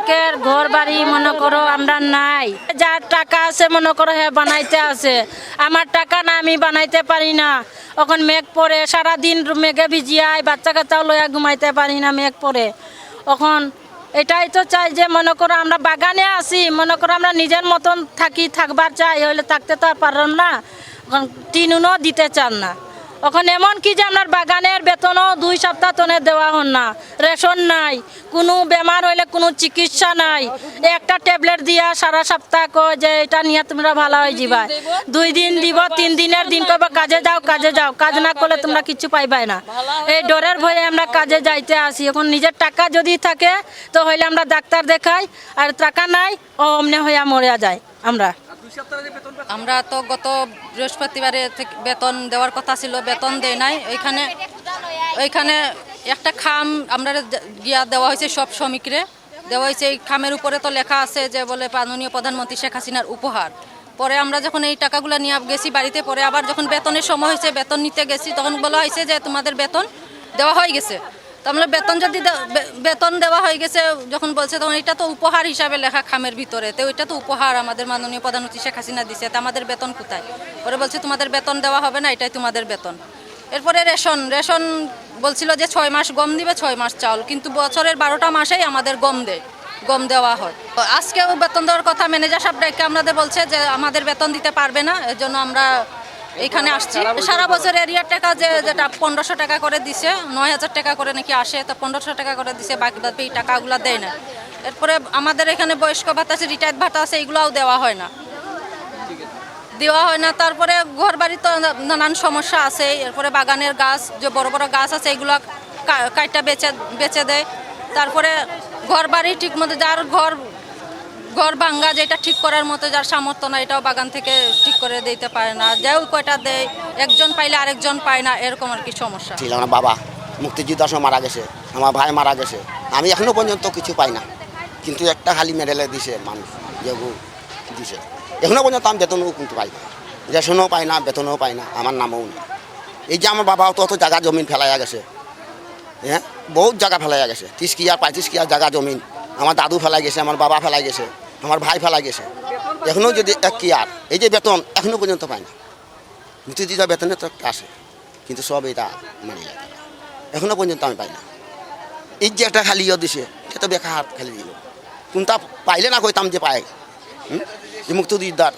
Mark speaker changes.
Speaker 1: অনেকের ঘর বাড়ি মনে করো আমরা নাই, যার টাকা আছে মনে করো হ্যাঁ বানাইতে আছে, আমার টাকা না আমি বানাইতে পারি না। এখন মেঘ পড়ে সারাদিন মেঘে ভিজিয়ায়, বাচ্চা কাচ্চাও লইয়া ঘুমাইতে পারি না মেঘ পড়ে। এখন এটাই তো চাই যে মনে করো আমরা বাগানে আছি, মনে করো আমরা নিজের মতন থাকবার চাই, হইলে থাকতে তো আর পারলাম না। এখন টিনুনও দিতে চান না। এখন এমন কি যে আপনার বাগানের বেতনও 2 সপ্তাহ তনে দেওয়া হন না, রেশন নাই, কোনো বেমার হইলে কোনো চিকিৎসা নাই, একটা ট্যাবলেট দিয়া সারা সপ্তাহ কয় যে এটা নিয়ে তোমরা ভালো হয়ে যাবা। 2 দিন দিব, 3 দিনের দিন কবে কাজে যাও, কাজ না করলে তোমরা কিছু পাইবাই না। এই ডরের ভয়ে আমরা কাজে যাইতে আসি। এখন নিজের টাকা যদি থাকে তো হইলে আমরা ডাক্তার দেখাই, আর টাকা নাই ও অমনে হইয়া মরিয়া যায়।
Speaker 2: আমরা তো গত বৃহস্পতিবারে বেতন দেওয়ার কথা ছিল, বেতন দেয় নাই। ওইখানে একটা খাম আমরা গিয়া দেওয়া হয়েছে, সব শ্রমিকরে দেওয়া হয়েছে। এই খামের উপরে তো লেখা আছে যে বলে মাননীয় প্রধানমন্ত্রী শেখ হাসিনার উপহার। পরে আমরা যখন এই টাকাগুলো নিয়ে গেছি বাড়িতে, পরে আবার যখন বেতনের সময় হয়েছে, বেতন নিতে গেছি, তখন বলা হয়েছে যে তোমাদের বেতন দেওয়া হয়ে গেছে। তো আমরা বেতন যদি বেতন দেওয়া হয়ে গেছে যখন বলছে, তখন এটা তো উপহার হিসাবে লেখা খামের ভিতরে, তো ওইটা তো উপহার আমাদের মাননীয় প্রধানমন্ত্রী শেখ হাসিনা দিছে, তো আমাদের বেতন কোথায়? পরে বলছে তোমাদের বেতন দেওয়া হবে না, এটাই তোমাদের বেতন। এরপরে রেশন বলছিল যে 6 মাস গম দিবে, 6 মাস চাউল, কিন্তু বছরের 12টা মাসেই আমাদের গম দেওয়া হয়। আজকেও বেতন দেওয়ার কথা ম্যানেজার সাহেব ডেকে আমাদের বলছে যে আমাদের বেতন দিতে পারবে না, এর জন্য আমরা এখানে আসছি। সারা বছর এরিয়ার টাকা যেটা 1500 টাকা করে দিছে, 9000 টাকা করে নাকি আসে, তো 1500 টাকা করে দিছে, বাকি এই টাকাগুলো দেয় না। এরপরে আমাদের এখানে বয়স্ক ভাতা আছে, রিটায়ার্ড ভাতা আছে, এগুলোও দেওয়া হয় না। তারপরে ঘর বাড়ি তো নানান সমস্যা আছে। এরপরে বাগানের গাছ, যে বড় বড় গাছ আছে, এগুলো কাইটা বেচে দেয়। তারপরে ঘর বাড়ি ঠিক মতো, যার ঘর ভাঙ্গা যেটা ঠিক করার মতো যার সামর্থ্য না, এটাও বাগান থেকে ঠিক করে দিতে পারে না। যেও কয়টা দেয়, একজন পাইলে আরেকজন পায় না, এরকম আর কি সমস্যা।
Speaker 3: আমার বাবা মুক্তিযোদ্ধার সময় মারা গেছে, আমার ভাই মারা গেছে, আমি এখনো পর্যন্ত কিছু পাই না। কিন্তু একটা খালি মেডেলে দিছে মানুষ, যেগু দিছে, এখনো পর্যন্ত আমি বেতনও কিন্তু পাই না, রেশনও পাই না, বেতনও পাই না, আমার নামও নেই। এই যে আমার বাবাও তো জায়গা জমিন ফেলাইয়া গেছে, হ্যাঁ বহুত জায়গা ফেলাইয়া গেছে, 30 কি আর 35 কি আর জায়গা জমিন আমার দাদু ফেলাই গেছে, আমার বাবা ফেলাই গেছে, আমার ভাই ফেলাই গেছে। এখনও যদি এক কি আর এই যে বেতন এখনও পর্যন্ত পাই না। মুক্তিযোদ্ধা বেতনে তো একটা আসে, কিন্তু সব এটা মানে এখনও পর্যন্ত আমি পাই না। এই যে একটা খালি দিছে, এটা তো বেকার খালি দিল, কোনটা পাইলে না কইতাম যে পাই। যে মুক্তিযোদ্ধার